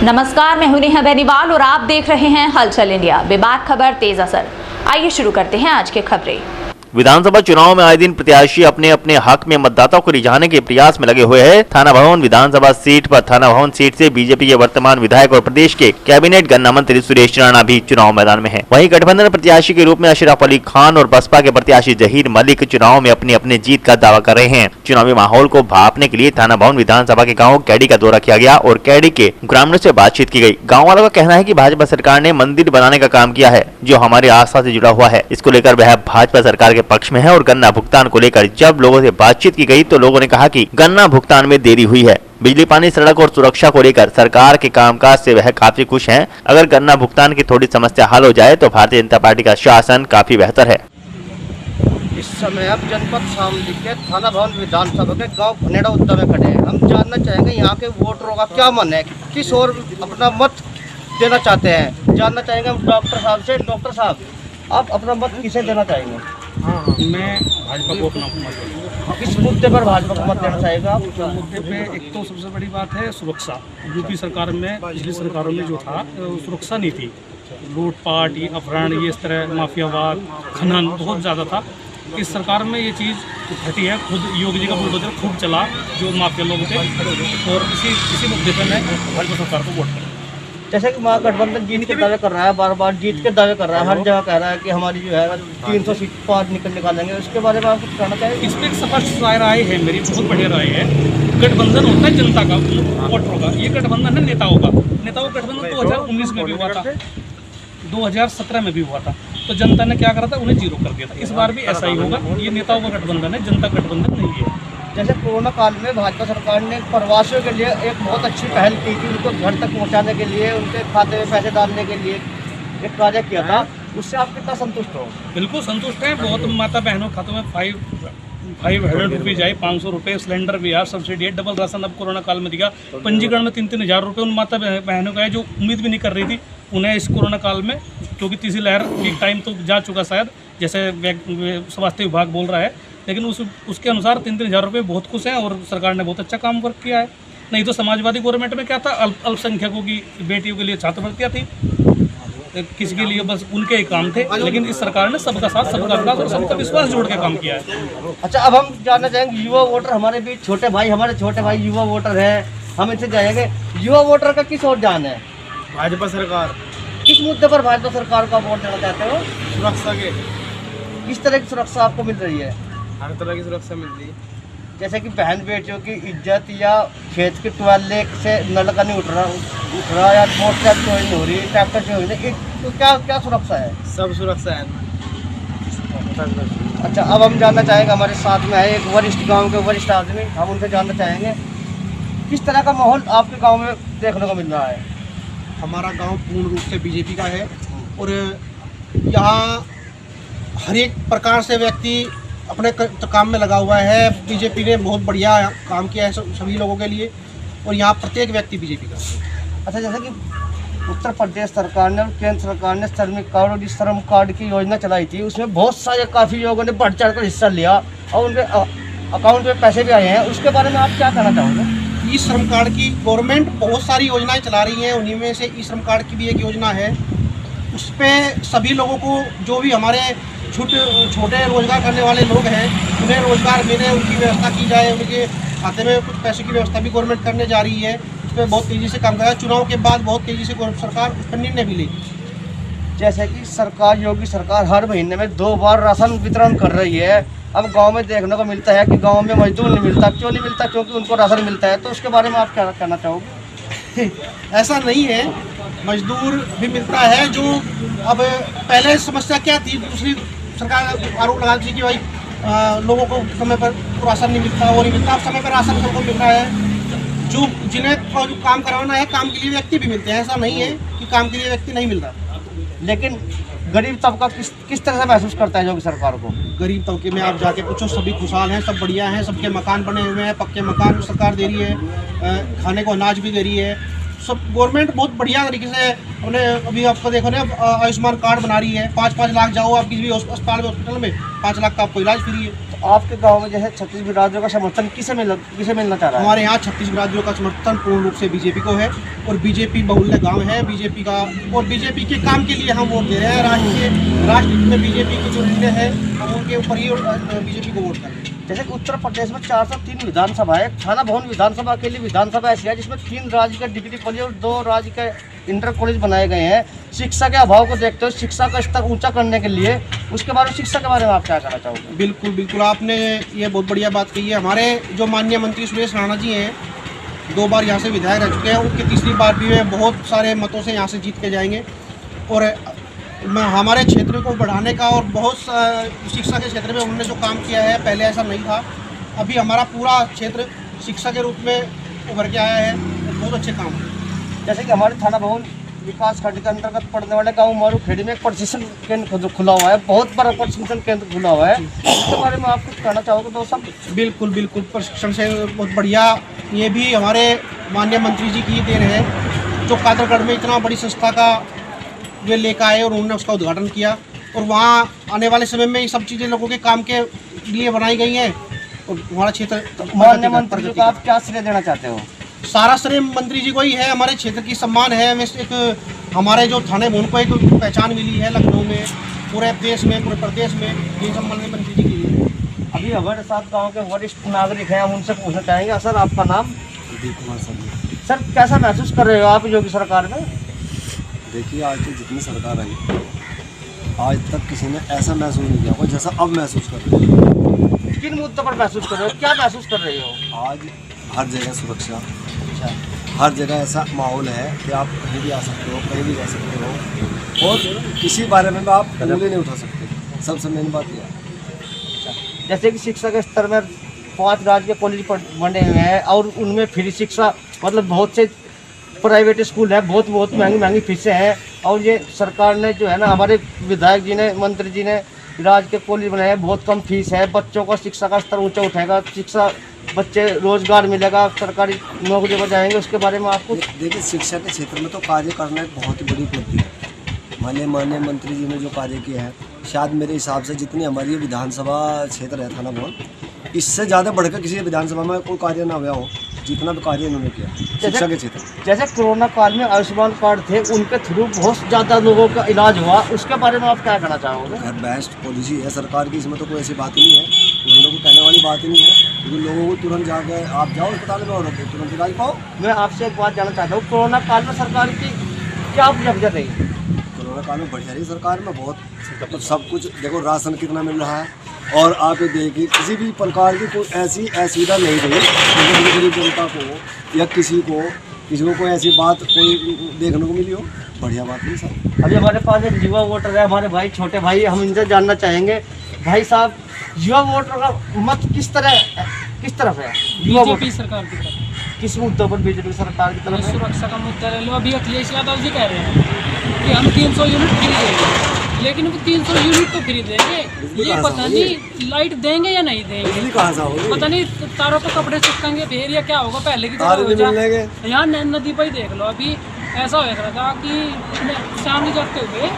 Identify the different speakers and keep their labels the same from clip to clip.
Speaker 1: नमस्कार, मैं हूं नेहा बेनीवाल और आप देख रहे हैं हलचल इंडिया। बेबाक खबर तेज असर। आइए शुरू करते हैं आज की खबरें।
Speaker 2: विधानसभा चुनाव में आए दिन प्रत्याशी अपने अपने हक में मतदाताओं को रिझाने के प्रयास में लगे हुए हैं। थाना भवन विधानसभा सीट पर थाना भवन सीट से बीजेपी के वर्तमान विधायक और प्रदेश के कैबिनेट गन्ना मंत्री सुरेश राणा भी चुनाव मैदान में हैं। वहीं गठबंधन प्रत्याशी के रूप में अशरफ अली खान और बसपा के प्रत्याशी जहीर मलिक चुनाव में अपनी अपनी जीत का दावा कर रहे हैं। चुनावी माहौल को भांपने के लिए थाना भवन विधानसभा के गाँव कैडी का दौरा किया गया और कैडी के ग्रामीणों से बातचीत की गई। गाँव वालों का कहना है कि भाजपा सरकार ने मंदिर बनाने का काम किया है जो हमारी आस्था से जुड़ा हुआ है। इसको लेकर वह भाजपा सरकार के पक्ष में है और गन्ना भुगतान को लेकर जब लोगों से बातचीत की गई तो लोगों ने कहा कि गन्ना भुगतान में देरी हुई है। बिजली, पानी, सड़क और सुरक्षा को लेकर सरकार के कामकाज से वह काफी खुश हैं। अगर गन्ना भुगतान की थोड़ी समस्या हल हो जाए तो भारतीय जनता पार्टी का शासन काफी बेहतर है।
Speaker 3: इस समय अब जनपद शामली के थाना भवन विधानसभा के गांव खनेड़ा उत्तर में खड़े हैं। हम जानना चाहेंगे यहाँ के वोटरों का क्या मन है, किस ओर अपना मत देना चाहते हैं। जानना चाहेंगे हम डॉक्टर साहब से। डॉक्टर साहब, आप अपना मत किसे देना चाहेंगे?
Speaker 4: मैं भाजपा को अपना मत दूंगा।
Speaker 3: किस मुद्दे पर भाजपा को मत देना चाहेगा आप?
Speaker 4: मुद्दे पे एक तो सबसे बड़ी बात है सुरक्षा। यूपी सरकार में, पिछली सरकारों में जो था सुरक्षा नहीं थी। लूटपाट, अपहरण, ये इस तरह माफियावाद, खनन बहुत ज़्यादा था। इस सरकार में ये चीज़ घटी है। खुद योगी जी का बुलडोजर खूब चला जो माफिया लोग थे, और इसी मुद्दे पर मैं भाजपा सरकार को वोट करूँगा।
Speaker 3: जैसे कि महागठबंधन जीत के दावे कर रहा है, बार बार जीत के दावे कर रहा है, हर जगह कह रहा है कि हमारी जो है 300 सीट पार निकालेंगे। उसके बारे में आप कुछ कहना चाहेंगे?
Speaker 4: इस पर एक स्पष्ट राय है मेरी, बहुत बढ़िया राय है। गठबंधन होता है जनता का, वोटरों का। ये गठबंधन है नेताओं का। नेताओं का गठबंधन 2019 में भी हुआ था, 2017 में भी हुआ था। तो जनता ने क्या करा था, उन्हें जीरो कर दिया था। इस बार भी ऐसा ही होगा। ये नेताओं का गठबंधन है, जनता गठबंधन नहीं है।
Speaker 3: जैसे कोरोना काल में भाजपा सरकार ने प्रवासियों के लिए एक बहुत अच्छी पहल की थी, उनको घर तक पहुंचाने के लिए, उनके खाते में पैसे डालने के लिए एक कार्य किया था। उससे आप कितना संतुष्ट हो?
Speaker 4: बिल्कुल संतुष्ट हैं। बहुत माता बहनों के खातों में 500 रुपीज़ आए, 500 रुपये सिलेंडर भी आया, सब्सिडी है, डबल राशन अब कोरोना काल में दिया। पंजीकरण में 3-3 हज़ार रुपये उन माता बहनों का है जो उम्मीद भी नहीं कर रही थी उन्हें इस कोरोना काल में, क्योंकि तीसरी लहर की टाइम तो जा चुका शायद, जैसे स्वास्थ्य विभाग बोल रहा है। लेकिन उसके अनुसार 3-3 हज़ार रुपये बहुत खुश हैं और सरकार ने बहुत अच्छा काम वर्क किया है। नहीं तो समाजवादी गवर्नमेंट में क्या था, अल्पसंख्यकों की बेटियों के लिए छात्रवृत्तियाँ थी, किसी के लिए बस उनके ही काम थे। लेकिन इस सरकार ने सबका साथ, सबका विकास और सबका विश्वास जोड़ के काम किया है।
Speaker 3: अच्छा, अब हम जानना चाहेंगे युवा वोटर हमारे बीच, हमारे छोटे भाई युवा वोटर है, हम इनसे जाएंगे युवा वोटर का किस ओर जान है?
Speaker 5: भाजपा सरकार।
Speaker 3: किस मुद्दे पर भाजपा सरकार का वोट देना चाहते हो?
Speaker 5: सुरक्षा के,
Speaker 3: किस तरह की सुरक्षा आपको मिल रही है?
Speaker 5: हर तरह की सुरक्षा मिल रही है।
Speaker 3: जैसे कि बहन बेटियों की इज्जत, या खेत के टॉयलेट से नल का नहीं उठ रहा, या मोटर चोरी नहीं हो रही, ट्रैक्टर चोरी नहीं, तो क्या सुरक्षा है?
Speaker 5: सब सुरक्षा है।
Speaker 3: अच्छा, अब हम जानना चाहेंगे, हमारे साथ में है एक वरिष्ठ, गांव के वरिष्ठ आदमी, हम उनसे जानना चाहेंगे किस तरह का माहौल आपके गांव में देखने को मिल रहा है?
Speaker 6: हमारा गांव पूर्ण रूप से बीजेपी का है और यहाँ हर एक प्रकार से व्यक्ति अपने काम में लगा हुआ है। बीजेपी ने बहुत बढ़िया काम किया है सभी लोगों के लिए, और यहाँ प्रत्येक व्यक्ति बीजेपी का।
Speaker 3: अच्छा, जैसे कि उत्तर प्रदेश सरकार ने और केंद्र सरकार ने श्रमिक कार्ड और श्रम कार्ड की योजना चलाई थी, उसमें बहुत सारे काफ़ी लोगों ने बढ़ चढ़ कर हिस्सा लिया और उनके अकाउंट में पैसे भी आए हैं। उसके बारे में आप क्या कहना चाहोगे?
Speaker 6: ई श्रम कार्ड की गवर्नमेंट बहुत सारी योजनाएं चला रही हैं, उन्हीं में से ई श्रम कार्ड की भी एक योजना है। उस पर सभी लोगों को, जो भी हमारे छोटे रोजगार करने वाले लोग हैं, उन्हें रोजगार मिले, उनकी व्यवस्था की जाए, उनके खाते में कुछ पैसे की व्यवस्था भी गवर्नमेंट करने जा रही है। उस पर बहुत तेज़ी से काम कर रहा है। चुनाव के बाद बहुत तेज़ी से सरकार उस पर निर्णय भी लेगी।
Speaker 3: जैसे कि सरकार, योगी सरकार हर महीने में 2 बार राशन वितरण कर रही है। अब गांव में देखने को मिलता है कि गांव में मजदूर नहीं मिलता। क्यों नहीं मिलता? क्योंकि उनको राशन मिलता है। तो उसके बारे में आप क्या कहना चाहोगे?
Speaker 6: ऐसा नहीं है, मजदूर भी मिलता है। जो अब पहले समस्या क्या थी, दूसरी सरकार आरोप लगाती थी कि भाई लोगों को समय पर राशन नहीं मिलता, वो नहीं मिलता। अब समय पर राशन सबको मिल रहा है। जो जिन्हें काम करवाना है, काम के लिए व्यक्ति भी मिलते हैं। ऐसा नहीं है कि काम के लिए व्यक्ति नहीं मिल रहा।
Speaker 3: लेकिन गरीब तबका किस तरह से महसूस करता है योगी सरकार को?
Speaker 6: गरीब तबके में आप जाके पूछो, सभी खुशहाल हैं, सब बढ़िया हैं, सबके मकान बने हुए हैं, पक्के मकान सरकार दे रही है, खाने को अनाज भी दे रही है। सब गवर्नमेंट बहुत बढ़िया तरीके से अपने अभी आपको देखो ना आयुष्मान कार्ड बना रही है, 5-5 लाख जाओ आप किसी भी अस्पताल में, हॉस्पिटल में 5 लाख का आपको इलाज फ्री है।
Speaker 3: तो आपके गांव में जो है 36 बिरादरों का समर्थन किसे मिलना चाह रहा है?
Speaker 6: हमारे यहाँ 36 बिरादरियों का समर्थन पूर्ण रूप से बीजेपी को है और बीजेपी बहुल्य गांव है बीजेपी का, और बीजेपी के काम के लिए हम वोट दे रहे हैं। राजनीति में बीजेपी के जो निर्णय है हम उनके ऊपर ही बीजेपी को वोट कर रहे हैं।
Speaker 3: जैसे कि उत्तर प्रदेश में 403 विधानसभा है, थाना भवन विधानसभा के लिए विधानसभा ऐसी है जिसमें 3 राज्य के डिग्री कॉलेज और 2 राज्य के इंटर कॉलेज बनाए गए हैं। शिक्षा के अभाव को देखते हुए शिक्षा का स्तर ऊंचा करने के लिए उसके बारे में, शिक्षा के बारे में आप क्या कहना चाहोगे?
Speaker 6: बिल्कुल बिल्कुल, आपने ये बहुत बढ़िया बात कही है। हमारे जो माननीय मंत्री सुरेश राणा जी हैं, 2 बार यहाँ से विधायक रह चुके हैं, उनकी तीसरी बार भी वे बहुत सारे मतों से यहाँ से जीत के जाएंगे। और हमारे क्षेत्र को बढ़ाने का और बहुत शिक्षा के क्षेत्र में उन्होंने जो काम किया है, पहले ऐसा नहीं था। अभी हमारा पूरा क्षेत्र शिक्षा के रूप में उभर के आया है, बहुत अच्छे काम है।
Speaker 3: जैसे कि हमारे थाना भवन विकास खंड के अंतर्गत पड़ने वाले गाँव मारू खेड़ी में एक प्रशिक्षण केंद्र खुला हुआ है, बहुत बड़ा प्रशिक्षण केंद्र खुला हुआ है, इसके बारे में आप कुछ कहना चाहोगे दोस्तों?
Speaker 6: बिल्कुल बिल्कुल, प्रशिक्षण से बहुत बढ़िया। ये भी हमारे माननीय मंत्री जी की देन है, जो कादरगढ़ में इतना बड़ी संस्था का वे लेकर आए और उन्होंने उसका उद्घाटन किया, और वहाँ आने वाले समय में ये सब चीज़ें लोगों के काम के लिए बनाई गई हैं और हमारा क्षेत्र।
Speaker 3: माननीय मंत्री जी को आप क्या श्रेय देना चाहते हो?
Speaker 6: सारा श्रेय मंत्री जी को ही है, हमारे क्षेत्र की सम्मान है। हमें एक हमारे जो थाने भवन को एक पहचान मिली है लखनऊ में, पूरे देश में, पूरे प्रदेश में, ये सब माननीय मंत्री जी की है।
Speaker 3: अभी हमारे साथ गाँव के वरिष्ठ नागरिक हैं, हम उनसे पूछना चाहेंगे। सर, आपका नाम? सर, कैसा महसूस कर रहे हो आप योगी सरकार में?
Speaker 7: देखिए, आज तक जितनी सरकार आई आज तक किसी ने ऐसा महसूस नहीं किया होगा जैसा अब महसूस कर रहे हो।
Speaker 3: किन मुद्दों पर महसूस कर रहे हो, क्या महसूस कर रहे हो?
Speaker 7: आज हर जगह सुरक्षा, हर जगह ऐसा माहौल है कि आप कहीं भी आ सकते हो, कहीं भी जा सकते हो, और किसी बारे में आप उंगली नहीं उठा सकते। सबसे मेन बात यह है।
Speaker 3: जैसे कि शिक्षा के स्तर में 5 राज्य के कॉलेज बने हुए हैं और उनमें फ्री शिक्षा, मतलब बहुत से प्राइवेट स्कूल है, बहुत महंगी फीसें हैं, और ये सरकार ने जो है ना, हमारे विधायक जी ने, मंत्री जी ने राज्य के कॉलेज बनाए हैं, बहुत कम फीस है। बच्चों को शिक्षा का स्तर ऊंचा उठेगा, शिक्षा बच्चे रोजगार मिलेगा, सरकारी नौकरी पर जाएंगे, उसके बारे में आपको?
Speaker 7: देखिए, शिक्षा के क्षेत्र में तो कार्य करना एक बहुत ही बड़ी उपलब्धि है। माननीय मंत्री जी ने जो कार्य किया है, शायद मेरे हिसाब से जितनी हमारी विधानसभा क्षेत्र है थाना भवन, इससे ज़्यादा बढ़कर किसी विधानसभा में कोई कार्य ना हुआ हो जितना भी कार्य उन्होंने किया शिक्षा के क्षेत्र में।
Speaker 3: जैसे कोरोना काल में आयुष्मान कार्ड थे, उनके थ्रू बहुत ज़्यादा लोगों का इलाज हुआ, उसके बारे में आप क्या कहना चाहोगे?
Speaker 7: बेस्ट पॉलिसी है सरकार की, इसमें तो कोई ऐसी बात ही नहीं है, लोगों को कहने वाली बात ही नहीं है, क्योंकि लोगों को तुरंत जाकर आप जाओ अस्पताल में और तुरंत इलाज पाओ।
Speaker 3: मैं आपसे एक बात जानना चाहता हूँ, कोरोना काल में सरकार की क्या उपलब्धियाँ रही?
Speaker 7: कोरोना काल में बढ़िया रही सरकार में, बहुत सब कुछ। देखो, राशन कितना मिल रहा है, और आप ये देखिए किसी भी प्रकार की कोई ऐसी असुविधा नहीं रही जो गरीब जनता को या किसी को कोई ऐसी बात कोई देखने को मिली हो। बढ़िया बात नहीं सर।
Speaker 3: अभी हमारे पास एक युवा वोटर है, हमारे भाई, छोटे भाई, हम इनसे जानना चाहेंगे। भाई साहब, युवा वोटर का मत किस तरफ है?
Speaker 8: बीजेपी सरकार की तरफ।
Speaker 3: किस मुद्दों पर बीजेपी सरकार की तरफ है?
Speaker 8: सुरक्षा का मुद्दा ले लो। अभी अखिलेश यादव जी कह रहे हैं कि हम 300 यूनिट फ्री देंगे, लेकिन वो 300 यूनिट तो फ्री देंगे, ये पता नहीं लाइट देंगे या नहीं देंगे,
Speaker 7: कहाँ से होगी?
Speaker 8: पता नहीं तारों पर कपड़े चिपकेंगे फिर या क्या होगा। पहले की
Speaker 7: तार भी
Speaker 8: तरह
Speaker 7: मिलेंगे।
Speaker 8: यहाँ नदी पर ही देख लो, अभी ऐसा हो रहा था कि सामने जाते हुए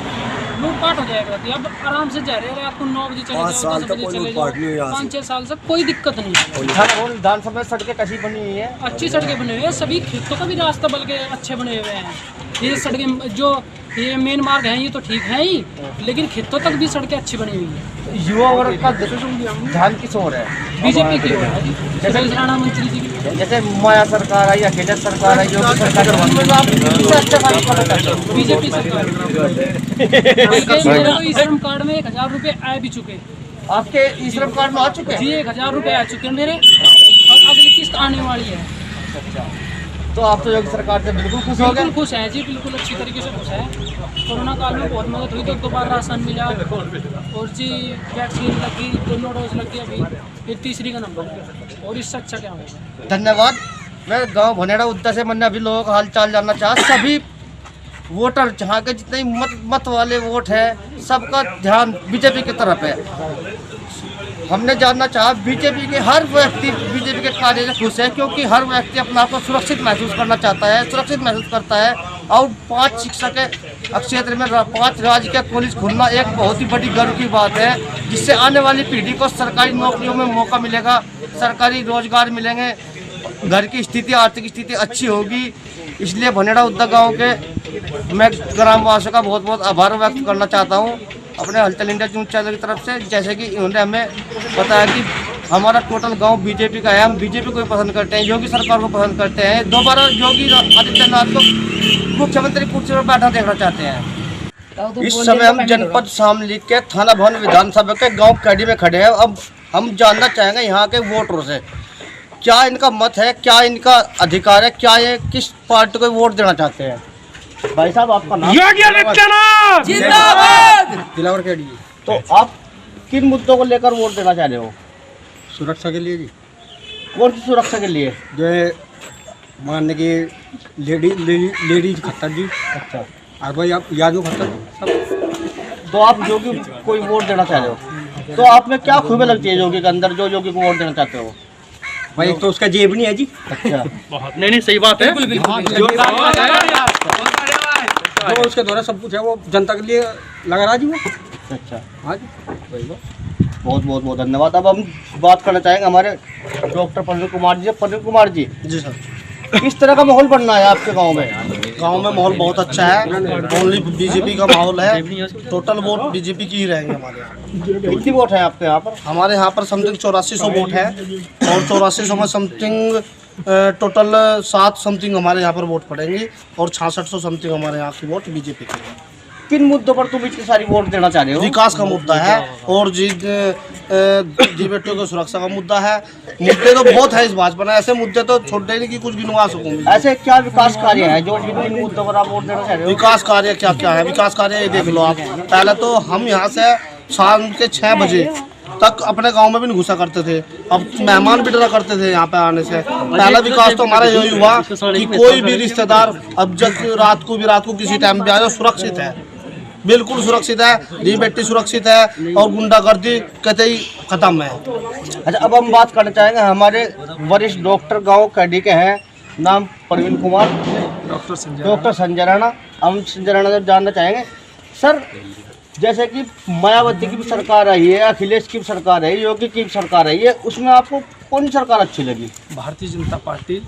Speaker 8: लूटपाट हो जाएगा थी। अब आराम से जा रहे हैं, रात को 9 बजे चले जाओ, 10 बजे चले जाओ, 5-6 साल से कोई दिक्कत नहीं है।
Speaker 3: विधानसभा में सड़कें कैसी बनी हुई है?
Speaker 8: अच्छी सड़कें बनी हुई है, सभी खेतों का भी रास्ता बल्कि अच्छे बने हुए हैं। ये सड़कें जो ये मेन मार्ग हैं ये तो ठीक है ही, लेकिन खेतों तक भी सड़कें अच्छी बनी हुई है।
Speaker 3: युवा वर्ग का ध्यान किस ओर है?
Speaker 8: बीजेपी की ओर है जी, सुरेश राणा मंत्री जी की।
Speaker 3: जैसे माया सरकार है या केजर सरकार है, योगी सरकार है, उनमें आप किससे अच्छा काम करना चाहते हो?
Speaker 8: बीजेपी सरकार। मेरे को ई श्रम कार्ड में 1000 रुपये आ भी चुके।
Speaker 3: आपके ई श्रम कार्ड में आ चुके हैं?
Speaker 8: जी, 1000 रुपये आ चुके हैं मेरे, और अगली किस्त आने वाली है।
Speaker 3: तो आप तो योगी सरकार से बिल्कुल खुश हो गए?
Speaker 8: बिल्कुल खुश हैं जी, बिल्कुल अच्छी तरीके से खुश है। कोरोना काल में बहुत मदद हुई, तो 2 बार राशन मिला, और जी वैक्सीन लगी, 2 डोज लगी, अभी फिर तीसरी का नंबर है, और इससे अच्छा क्या होगा।
Speaker 3: धन्यवाद। मैं गांव भनेड़ा उद्दा से मैंने अभी लोगों का हाल चाल जानना चाहा। सभी वोटर, जहाँ के जितने मत वाले वोट है, सबका ध्यान बीजेपी की तरफ है। हमने जानना चाहा, बीजेपी के हर व्यक्ति बीजेपी के कार्य से खुश है, क्योंकि हर व्यक्ति अपने आप को सुरक्षित महसूस करना चाहता है, सुरक्षित महसूस करता है। और 5 शिक्षक क्षेत्र में 5 राज्य के कॉलेज खुलना एक बहुत ही बड़ी गर्व की बात है, जिससे आने वाली पीढ़ी को सरकारी नौकरियों में मौका मिलेगा, सरकारी रोजगार मिलेंगे, घर की स्थिति आर्थिक स्थिति अच्छी होगी। इसलिए भनेड़ा उद्दा गाँव के मैं ग्रामवासियों का बहुत बहुत आभार व्यक्त करना चाहता हूँ अपने हलचल इंडिया न्यूज़ चैनल की तरफ से। जैसे कि इन्होंने हमें बताया कि हमारा टोटल गांव बीजेपी का है, हम बीजेपी को पसंद करते हैं, योगी सरकार को पसंद करते हैं, दोबारा योगी आदित्यनाथ को मुख्यमंत्री कुर्सी पर बैठा देखना चाहते हैं। इस समय हम जनपद शामली के थाना भवन विधानसभा के गांव कैडी में खड़े हैं। अब हम जानना चाहेंगे यहाँ के वोटरों से क्या इनका मत है, क्या इनका अधिकार है, क्या ये किस पार्टी को वोट देना चाहते हैं। भाई साहब, आपका नाम?
Speaker 6: दिलावर कैडी।
Speaker 3: तो आप किन मुद्दों को लेकर वोट देना चाह रहे हो?
Speaker 6: सुरक्षा के लिए जी।
Speaker 3: कौन सी सुरक्षा के लिए?
Speaker 6: जो है मानने की लेडीज खत्तर जी।
Speaker 3: अच्छा,
Speaker 6: और भाई आप यादव खत्तर सब।
Speaker 3: तो आप योगी कोई वोट देना चाह रहे हो, तो आप में क्या खूबी लगती है योगी के अंदर जो योगी को वोट देना चाहते हो?
Speaker 6: भाई एक तो उसका जेब नहीं है जी।
Speaker 3: अच्छा,
Speaker 4: नहीं सही बात है।
Speaker 6: जो उसके द्वारा सब कुछ है वो जनता के लिए लगा रहा जी वो।
Speaker 3: अच्छा,
Speaker 6: हाँ जी,
Speaker 3: बहुत बहुत बहुत धन्यवाद। अब हम बात करना चाहेंगे हमारे डॉक्टर प्रवीण कुमार जी। प्रवीण कुमार जी,
Speaker 5: जी सर।
Speaker 3: किस तरह का माहौल बनना है आपके गांव में?
Speaker 5: गांव में माहौल बहुत अच्छा है, ओनली बीजेपी का माहौल है, टोटल वोट बीजेपी की ही रहेंगे हमारे यहाँ।
Speaker 3: कितनी वोट है आपके यहाँ पर?
Speaker 5: हमारे यहाँ पर समथिंग 8400 वोट है और 8400 में समथिंग टोटल 7 समथिंग हमारे यहाँ पर वोट पड़ेंगी और 6600 समथिंग हमारे यहाँ की वोट बीजेपी की है।
Speaker 3: किन मुद्दों पर तुम इतनी सारी वोट देना चाह रहे हो?
Speaker 5: विकास का मुद्दा है और जी बेटियों की सुरक्षा का मुद्दा है। मुद्दे तो बहुत है इस भाजपा में, ऐसे मुद्दे तो छोटे नहीं कि कुछ गिनवा सकूंगी।
Speaker 3: ऐसे क्या विकास कार्य है जो इन मुद्दों पर आप वोट देना चाह रहे हो?
Speaker 5: विकास कार्य क्या क्या है? विकास कार्य ये देख लो आप। पहले तो हम यहाँ से शाम के 6 बजे तक अपने गांव में भी नहीं घुसा करते थे, अब मेहमान भी डरा करते थे यहाँ पे आने से। पहला विकास तो हमारा यही हुआ कि कोई भी रिश्तेदार अब जब रात को किसी टाइम भी आए सुरक्षित है, बिल्कुल सुरक्षित है, दी बेटी सुरक्षित है और गुंडागर्दी कतई खत्म है।
Speaker 3: अच्छा, अब हम बात करना चाहेंगे हमारे वरिष्ठ डॉक्टर गांव कैडी के हैं, नाम प्रवीण कुमार, डॉक्टर संजय राणा। हम संजय राणा से जानना चाहेंगे सर, जैसे कि मायावती की भी सरकार आई है, अखिलेश की भी सरकार है, योगी की भी सरकार आई है, उसमें आपको कौन सी सरकार अच्छी लगी?
Speaker 9: भारतीय जनता पार्टी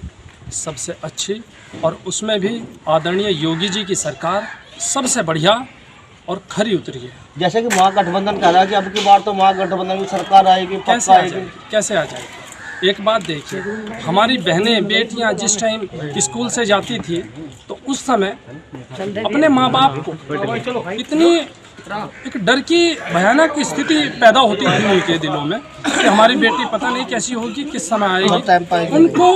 Speaker 9: सबसे अच्छी, और उसमें भी आदरणीय योगी जी की सरकार सबसे बढ़िया और खरी उतरी है।
Speaker 3: जैसे कि महागठबंधन कह रहा है कि अब की बार तो महागठबंधन की सरकार आएगी,
Speaker 9: कैसे आ जाएगी? कैसे आ जाएगी? एक बात देखिए, हमारी बहनें बेटियां जिस टाइम स्कूल से जाती थी तो उस समय अपने माँ बाप को इतनी एक डर की भयानक स्थिति पैदा होती थी उनके दिलों में कि हमारी बेटी पता नहीं कैसी होगी, किस समय आएगी। उनको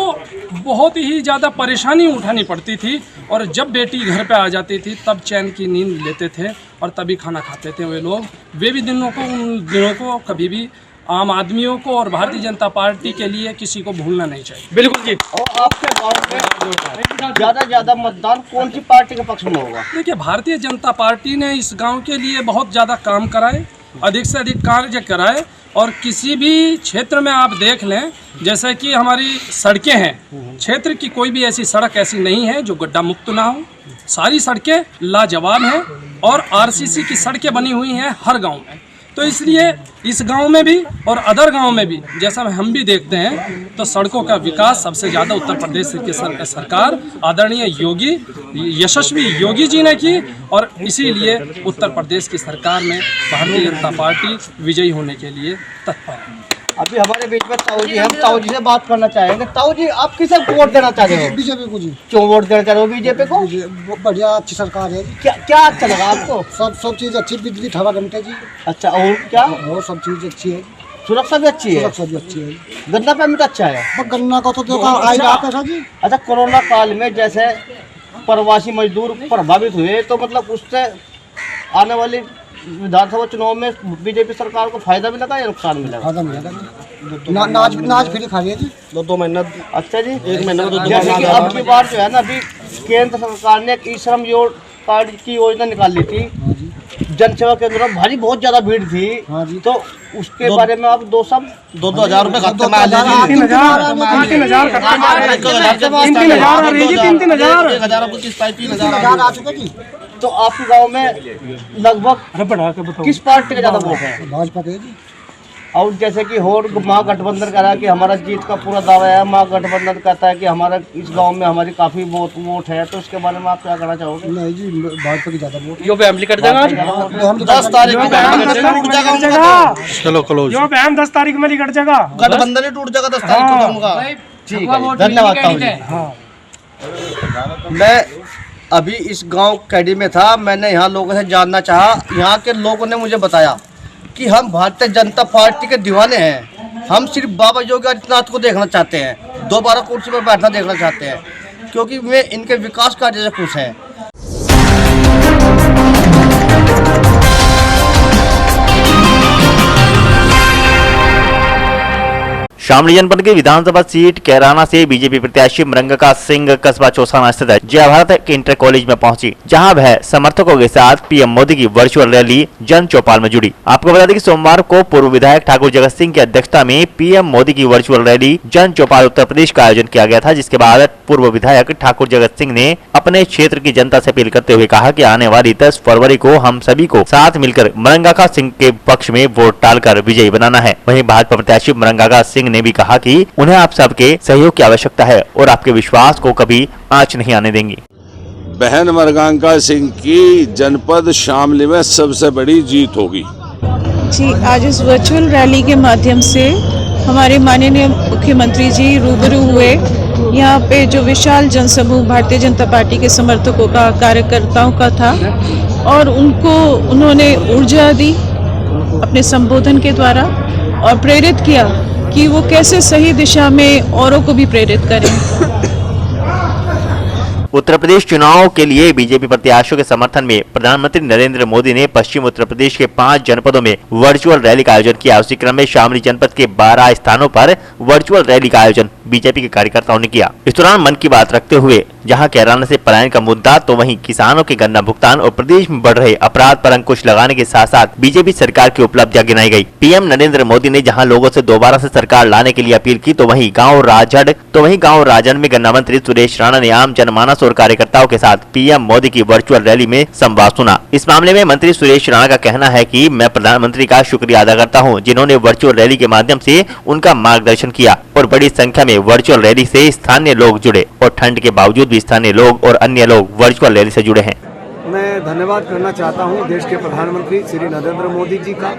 Speaker 9: बहुत ही ज़्यादा परेशानी उठानी पड़ती थी, और जब बेटी घर पे आ जाती थी तब चैन की नींद लेते थे और तभी खाना खाते थे वे लोग। वे भी दिनों को, उन दिनों को कभी भी आम आदमियों को और भारतीय जनता पार्टी के लिए किसी को भूलना नहीं चाहिए।
Speaker 4: बिल्कुल जी।
Speaker 3: और आपके गांव में ज़्यादा मतदान कौन सी पार्टी के पक्ष में होगा?
Speaker 9: देखिए, भारतीय जनता पार्टी ने इस गांव के लिए बहुत ज़्यादा काम कराए, अधिक से अधिक कार्य कराए, और किसी भी क्षेत्र में आप देख लें, जैसे कि हमारी सड़कें हैं, क्षेत्र की कोई भी ऐसी सड़क ऐसी नहीं है जो गड्ढा मुक्त ना हो। सारी सड़कें लाजवाब हैं और आरसीसी की सड़कें बनी हुई हैं हर गांव में। तो इसलिए इस गांव में भी और अदर गांव में भी जैसा हम भी देखते हैं तो सड़कों का विकास सबसे ज़्यादा उत्तर प्रदेश की सरकार आदरणीय योगी, यशस्वी योगी जी ने की, और इसीलिए उत्तर प्रदेश की सरकार में भारतीय जनता पार्टी विजयी होने के लिए तत्पर है।
Speaker 3: अभी हमारे बीच में ताऊ जी, हम ताऊ जी से बात करना चाहेंगे। ताऊ जी, आप किसे वोट देना चाह रहे हो?
Speaker 6: बीजेपी को जी।
Speaker 3: क्यों वोट देना चाह रहे हो बीजेपी को?
Speaker 6: बढ़िया अच्छी सरकार है।
Speaker 3: क्या अच्छा लगा आपको?
Speaker 6: सब चीज़ अच्छी, बिजली ठहरा घंटे जी।
Speaker 3: अच्छा, और क्या?
Speaker 6: और सब चीज़ अच्छी है,
Speaker 3: सुरक्षा भी अच्छी है,
Speaker 6: सुरक्षा भी अच्छी है।
Speaker 3: गन्ना पेमेंट अच्छा है।
Speaker 6: गन्ना का तो आएगा पैसा जी।
Speaker 3: अच्छा, कोरोना काल में जैसे प्रवासी मजदूर प्रभावित हुए तो मतलब उससे आने वाली विधानसभा चुनाव में बीजेपी सरकार को फायदा मिलेगा या नुकसान मिलेगा?
Speaker 6: फायदा मिलेगा। नाज फ्री खा रही है जी,
Speaker 5: 2 महीना।
Speaker 3: अच्छा जी,
Speaker 5: 1 महीने में 2
Speaker 3: जैसे कि अब की बार जो है ना, अभी केंद्र सरकार ने ई श्रम कार्ड की योजना निकाली थी, जनसेवा केंद्र में भारी बहुत ज्यादा भीड़ थी।
Speaker 5: हाँ जी।
Speaker 3: तो उसके बारे में आप 2,000 रुपए खाते में
Speaker 5: 3,000 आपको किस्त आई, 3,000 आ चुके जी।
Speaker 3: तो आपके गांव में लगभग किस पार्टी का ज्यादा वोट है?
Speaker 5: भाजपा के जी।
Speaker 3: और जैसे कि और महागठबंधन कह रहा है कि हमारा जीत का पूरा दावा है, महागठबंधन कहता है कि हमारा इस गांव में हमारी काफी वोट है, तो उसके बारे में आप क्या कहना चाहोगे?
Speaker 5: नहीं जी, भाजपा की ज्यादा वोट।
Speaker 3: यो फैमिली कट जाएगा
Speaker 5: 10 तारीख को टूट जाएगा।
Speaker 3: चलो क्लोज।
Speaker 4: जो बहन 10 तारीख में कट जाएगा,
Speaker 5: गठबंधन ही टूट जाएगा 10 तारीख को जाऊंगा।
Speaker 3: ठीक है, धन्यवाद ताऊ जी। मैं अभी इस गांव कैडी में था, मैंने यहाँ लोगों से जानना चाहा। यहाँ के लोगों ने मुझे बताया कि हम भारतीय जनता पार्टी के दीवाने हैं, हम सिर्फ बाबा योगी आदित्यनाथ को देखना चाहते हैं, दोबारा कुर्सी पर बैठना देखना चाहते हैं, क्योंकि वे इनके विकास कार्य से खुश हैं।
Speaker 2: शामली जनपद की विधानसभा सीट कैराना से बीजेपी प्रत्याशी मरंगा सिंह कस्बा चौसाना स्थित जय भारत इंटर कॉलेज में पहुंची, जहां वह समर्थकों के साथ पीएम मोदी की वर्चुअल रैली जन चौपाल में जुड़ी। आपको बता दें कि सोमवार को पूर्व विधायक ठाकुर जगत सिंह की अध्यक्षता में पीएम मोदी की वर्चुअल रैली जन चौपाल उत्तर प्रदेश का आयोजन किया गया था, जिसके बाद पूर्व विधायक ठाकुर जगत सिंह ने अपने क्षेत्र की जनता से अपील करते हुए कहा कि आने वाली 10 फरवरी को हम सभी को साथ मिलकर मरंगा सिंह के पक्ष में वोट डालकर विजयी बनाना है। वहीं भाजपा प्रत्याशी मरंगा सिंह ने भी कहा कि उन्हें आप सबके सहयोग की आवश्यकता है और आपके विश्वास को कभी आंच नहीं आने देंगे।
Speaker 10: बहन मरंगा सिंह की जनपद शामली में सबसे बड़ी जीत होगी।
Speaker 11: जी, आज इस वर्चुअल रैली के माध्यम से हमारे माननीय मुख्यमंत्री जी रूबरू हुए। यहाँ पे जो विशाल जनसमूह भारतीय जनता पार्टी के समर्थकों का, कार्यकर्ताओं का था, और उन्होंने ऊर्जा दी अपने संबोधन के द्वारा और प्रेरित किया कि वो कैसे सही दिशा में औरों को भी प्रेरित करें।
Speaker 2: उत्तर प्रदेश चुनाव के लिए बीजेपी प्रत्याशियों के समर्थन में प्रधानमंत्री नरेंद्र मोदी ने पश्चिम उत्तर प्रदेश के 5 जनपदों में वर्चुअल रैली का आयोजन किया। उसी क्रम में शामली जनपद के 12 स्थानों पर वर्चुअल रैली का आयोजन बीजेपी के कार्यकर्ताओं ने किया। इस दौरान मन की बात रखते हुए जहां कैराना से पलायन का मुद्दा, तो वहीं किसानों के गन्ना भुगतान और प्रदेश में बढ़ रहे अपराध पर अंकुश लगाने के साथ साथ बीजेपी सरकार की उपलब्धियां गिनाई गई। पीएम नरेंद्र मोदी ने जहां लोगों से दोबारा से सरकार लाने के लिए अपील की, तो वहीं गाँव राजड़ में गन्ना मंत्री सुरेश राणा ने आम जनमानस और कार्यकर्ताओं के साथ पीएम मोदी की वर्चुअल रैली में संवाद सुना। इस मामले में मंत्री सुरेश राणा का कहना है कि मैं प्रधानमंत्री का शुक्रिया अदा करता हूं, जिन्होंने वर्चुअल रैली के माध्यम से उनका मार्गदर्शन किया और बड़ी संख्या में वर्चुअल रैली से स्थानीय लोग जुड़े और ठंड के बावजूद भी स्थानीय लोग और अन्य लोग वर्चुअल रैली से जुड़े हैं।
Speaker 7: मैं धन्यवाद करना चाहता हूं देश के प्रधानमंत्री श्री नरेंद्र मोदी जी का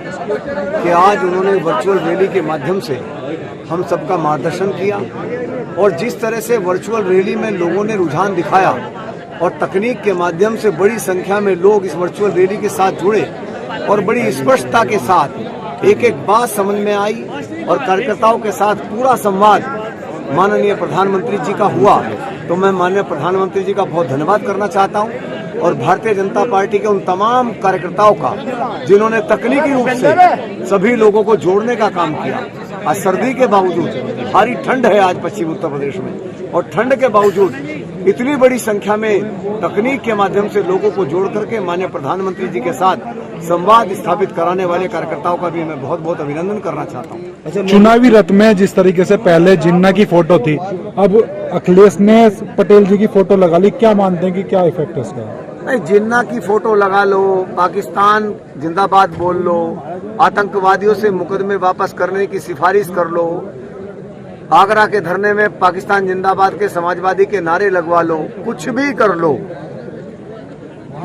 Speaker 7: कि आज उन्होंने वर्चुअल रैली के माध्यम से हम सबका मार्गदर्शन किया, और जिस तरह से वर्चुअल रैली में लोगों ने रुझान दिखाया और तकनीक के माध्यम से बड़ी संख्या में लोग इस वर्चुअल रैली के साथ जुड़े और बड़ी स्पष्टता के साथ एक एक बात समझ में आई और कार्यकर्ताओं के साथ पूरा संवाद माननीय प्रधानमंत्री जी का हुआ, तो मैं माननीय प्रधानमंत्री जी का बहुत धन्यवाद करना चाहता हूं और भारतीय जनता पार्टी के उन तमाम कार्यकर्ताओं का जिन्होंने तकनीकी रूप से सभी लोगों को जोड़ने का काम किया। आज सर्दी के बावजूद, भारी ठंड है आज पश्चिम उत्तर प्रदेश में, और ठंड के बावजूद इतनी बड़ी संख्या में तकनीक के माध्यम से लोगों को जोड़ करके माननीय प्रधानमंत्री जी के साथ संवाद स्थापित कराने वाले कार्यकर्ताओं का भी मैं बहुत बहुत अभिनंदन करना चाहता हूँ।
Speaker 12: चुनावी रथ में जिस तरीके से पहले जिन्ना की फोटो थी, अब अखिलेश ने पटेल जी की फोटो लगा ली, क्या मानते हैं कि क्या इफेक्ट है इसका?
Speaker 7: नहीं, जिन्ना की फोटो लगा लो, पाकिस्तान जिंदाबाद बोल लो, आतंकवादियों से मुकदमे वापस करने की सिफारिश कर लो, आगरा के धरने में पाकिस्तान जिंदाबाद के समाजवादी के नारे लगवा लो, कुछ भी कर लो,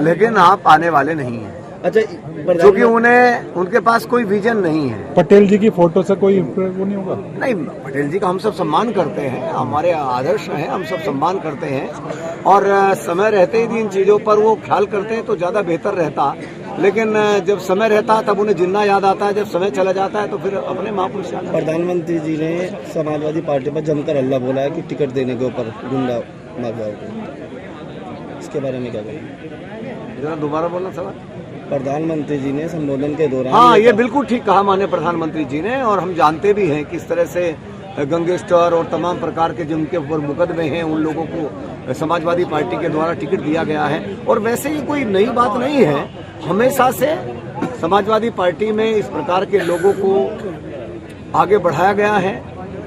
Speaker 7: लेकिन आप आने वाले नहीं हैं।
Speaker 3: अच्छा,
Speaker 7: क्योंकि उनके पास कोई विजन नहीं है।
Speaker 12: पटेल जी की फोटो से कोई वो नहीं होगा?
Speaker 7: नहीं, पटेल जी का हम सब सम्मान करते हैं, हमारे आदर्श हैं, हम सब सम्मान करते हैं, और समय रहते ही इन चीजों पर वो ख्याल करते हैं तो ज्यादा बेहतर रहता। लेकिन जब समय रहता तब उन्हें जिन्ना याद आता है, जब समय चला जाता है तो फिर अपने महापुरुष याद।
Speaker 3: प्रधानमंत्री जी ने समाजवादी पार्टी पर जमकर हल्ला बोला है कि टिकट देने के ऊपर गुंडा मारवाओ, इसके बारे में क्या कहेंगे?
Speaker 7: जरा दोबारा बोलना सवाल।
Speaker 3: प्रधानमंत्री जी ने संबोधन के दौरान
Speaker 7: हाँ, ये बिल्कुल ठीक कहा माननीय प्रधानमंत्री जी ने, और हम जानते भी हैं किस तरह से गैंगस्टर और तमाम प्रकार के जिनके ऊपर मुकदमे हैं उन लोगों को समाजवादी पार्टी के द्वारा टिकट दिया गया है। और वैसे ही कोई नई बात नहीं है, हमेशा से समाजवादी पार्टी में इस प्रकार के लोगों को आगे बढ़ाया गया है,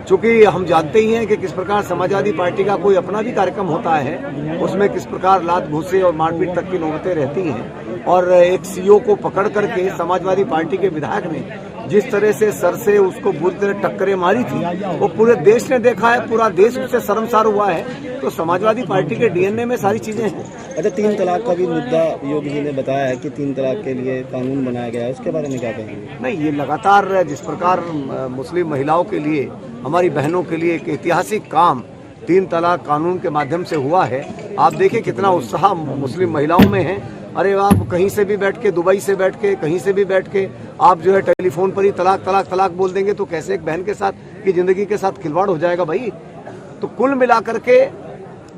Speaker 7: चूंकि हम जानते ही हैं कि किस प्रकार समाजवादी पार्टी का कोई अपना भी कार्यक्रम होता है, उसमें किस प्रकार लात घूसे और मारपीट तक की नौबतें रहती हैं। और एक सीओ को पकड़ करके समाजवादी पार्टी के विधायक ने जिस तरह से सर से उसको बुरी तरह टक्करें मारी थी, वो पूरे देश ने देखा है, पूरा देश उससे शर्मसार हुआ है। तो समाजवादी पार्टी के डीएनए में सारी चीजें हैं।
Speaker 3: अच्छा, 3 तलाक का भी मुद्दा योगी जी ने बताया है कि 3 तलाक के लिए कानून बनाया गया है, उसके बारे में क्या कहेंगे?
Speaker 7: नहीं, ये लगातार जिस प्रकार मुस्लिम महिलाओं के लिए, हमारी बहनों के लिए एक ऐतिहासिक काम 3 तलाक कानून के माध्यम से हुआ है। आप देखिए कितना उत्साह मुस्लिम महिलाओं में है। अरे आप कहीं से भी बैठ के, दुबई से बैठ के, कहीं से भी बैठ के आप जो है टेलीफोन पर ही तलाक तलाक तलाक बोल देंगे तो कैसे एक बहन के साथ की जिंदगी के साथ खिलवाड़ हो जाएगा भाई। तो कुल मिलाकर के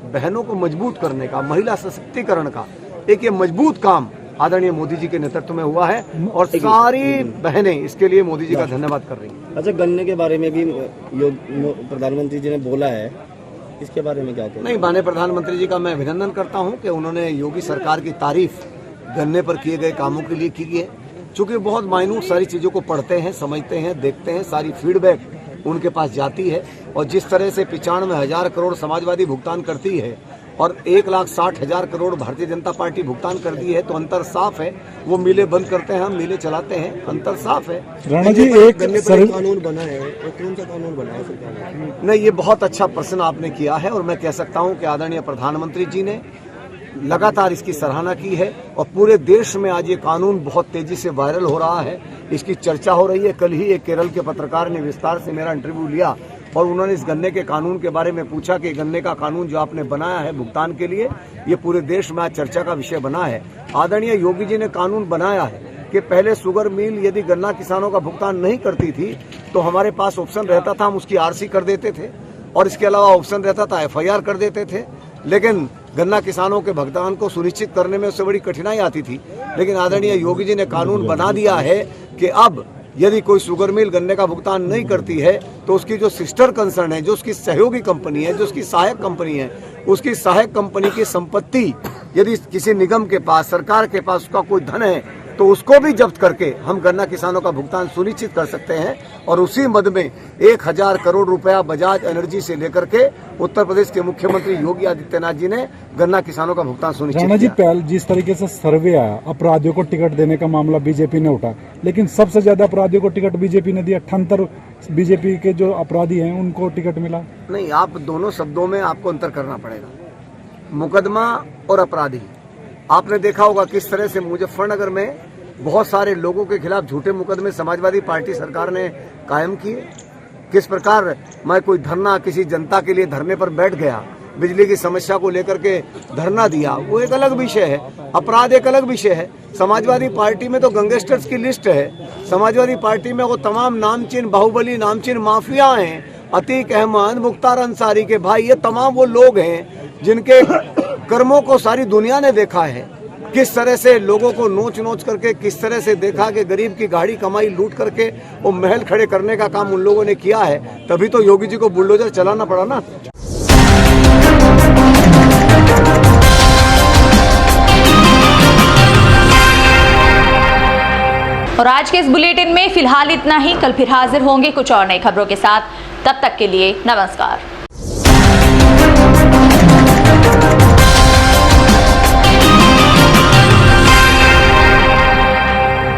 Speaker 7: बहनों को मजबूत करने का, महिला सशक्तिकरण का एक ये मजबूत काम आदरणीय मोदी जी के नेतृत्व में हुआ है और सारी बहनें इसके लिए मोदी जी का धन्यवाद कर रही हैं।
Speaker 3: अच्छा, गन्ने के बारे में भी प्रधानमंत्री जी ने बोला है, इसके बारे में क्या कहते हैं?
Speaker 7: नहीं, माननीय प्रधानमंत्री जी का मैं अभिनंदन करता हूं कि उन्होंने योगी सरकार की तारीफ गन्ने पर किए गए कामों के लिए की है। चूंकि बहुत माइन्यूट सारी चीजों को पढ़ते हैं, समझते हैं, देखते हैं, सारी फीडबैक उनके पास जाती है। और जिस तरह से 95,000 करोड़ समाजवादी भुगतान करती है और 1,60,000 करोड़ भारतीय जनता पार्टी भुगतान करती है, तो अंतर साफ है। वो मिले बंद करते हैं, हम मिले चलाते हैं, अंतर साफ है।
Speaker 12: राणा जी, एक
Speaker 3: कानून बना है, कौन सा कानून बना है सरकार?
Speaker 7: नहीं, ये बहुत अच्छा प्रश्न आपने किया है और मैं कह सकता हूं कि आदरणीय प्रधानमंत्री जी ने लगातार इसकी सराहना की है और पूरे देश में आज ये कानून बहुत तेजी से वायरल हो रहा है, इसकी चर्चा हो रही है। कल ही एक केरल के पत्रकार ने विस्तार से मेरा इंटरव्यू लिया और उन्होंने इस गन्ने के कानून के बारे में पूछा कि गन्ने का कानून जो आपने बनाया है भुगतान के लिए, ये पूरे देश में आज चर्चा का विषय बना है। आदरणीय योगी जी ने कानून बनाया है कि पहले शुगर मिल यदि गन्ना किसानों का भुगतान नहीं करती थी तो हमारे पास ऑप्शन रहता था, हम उसकी आरसी कर देते थे और इसके अलावा ऑप्शन रहता था एफआईआर कर देते थे। लेकिन गन्ना किसानों के भुगतान को सुनिश्चित करने में उससे बड़ी कठिनाई आती थी। लेकिन आदरणीय योगी जी ने कानून बना दिया है कि अब यदि कोई शुगर मिल गन्ने का भुगतान नहीं करती है तो उसकी जो सिस्टर कंसर्न है, जो उसकी सहयोगी कंपनी है, जो उसकी सहायक कंपनी है, उसकी सहायक कंपनी की संपत्ति यदि किसी निगम के पास, सरकार के पास उसका कोई धन है तो उसको भी जब्त करके हम गन्ना किसानों का भुगतान सुनिश्चित कर सकते हैं। और उसी मद में 1,000 करोड़ रुपया बजाज एनर्जी से लेकर के उत्तर प्रदेश के मुख्यमंत्री योगी आदित्यनाथ जी ने गन्ना किसानों का भुगतान सुनिश्चित किया।
Speaker 12: जी, पहले जिस तरीके से सर्वे आया, अपराधियों को टिकट देने का मामला बीजेपी ने उठा, लेकिन सबसे ज्यादा अपराधियों को टिकट बीजेपी ने दिया। 78 बीजेपी के जो अपराधी हैं उनको टिकट मिला।
Speaker 7: नहीं, आप दोनों शब्दों में आपको अंतर करना पड़ेगा, मुकदमा और अपराधी। आपने देखा होगा किस तरह से मुजफ्फरनगर में बहुत सारे लोगों के खिलाफ झूठे मुकदमे समाजवादी पार्टी सरकार ने कायम किए। किस प्रकार मैं कोई धरना, किसी जनता के लिए धरने पर बैठ गया, बिजली की समस्या को लेकर के धरना दिया, वो एक अलग विषय है, अपराध एक अलग विषय है। समाजवादी पार्टी में तो गैंगस्टर्स की लिस्ट है, समाजवादी पार्टी में वो तमाम नामचीन बाहुबली, नामचीन माफिया हैं, अतीक अहमद, मुख्तार अंसारी के भाई, ये तमाम वो लोग हैं जिनके कर्मों को सारी दुनिया ने देखा है। किस तरह से लोगों को नोच नोच करके, किस तरह से देखा कि गरीब की गाड़ी कमाई लूट करके वो महल खड़े करने का काम उन लोगों ने किया है। तभी तो योगी जी को बुलडोजर चलाना पड़ा ना।
Speaker 1: और आज के इस बुलेटिन में फिलहाल इतना ही। कल फिर हाजिर होंगे कुछ और नई खबरों के साथ। तब तक के लिए नमस्कार।